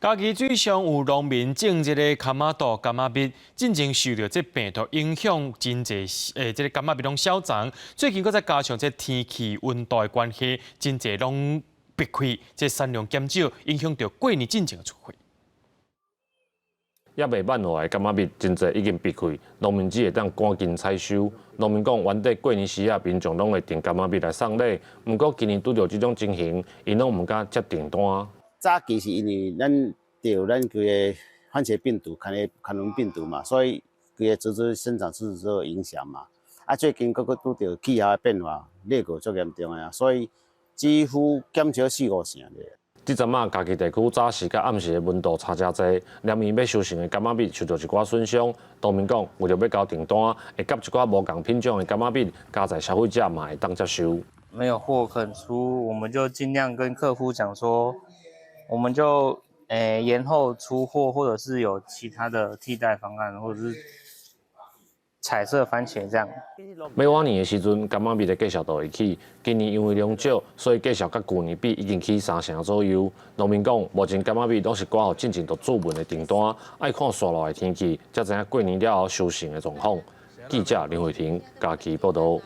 嘉义水上有农民种这个柑仔豆、柑仔蜜，进前受到这病毒影响，真侪这个柑仔蜜拢消长。最近搁再加上这天气温度的关系，真侪拢闭开，这产量减少，影响到过年进前的出货。也未办落来，柑仔蜜真侪已经闭开，农民只会当赶紧采收。农民讲，原底过年时啊，民众拢会订柑仔蜜来送礼，不过今年拄到这种情形，因拢唔敢接订单。早期是因为咱规个番茄病毒、坎伦病毒嘛，所以规个植株生长是受影响嘛。啊，最近拄到气候的变化，热过足严重的啊，所以几乎减少4-5成咧。这阵啊，家己地区早时甲暗时的温度差真济，连伊要收成的柑仔蜜受到一寡损伤。农民讲，为了要交订单，会甲一寡无同品种的柑仔蜜，加在消费者嘛会当接受。没有货肯出，我们就尽量跟客户讲说，我们就延后出货，或者是有其他的替代方案，或者是彩色番茄这样。每往年的时阵，柑仔蜜的计数都会起，今年因为量少，所以计数甲去年比已经起3成左右。农民讲，目前柑仔蜜都是挂好进前都注文的订单，爱看刷落的天气，才知影过年了后收成的状况。记者林慧婷，嘉义报道。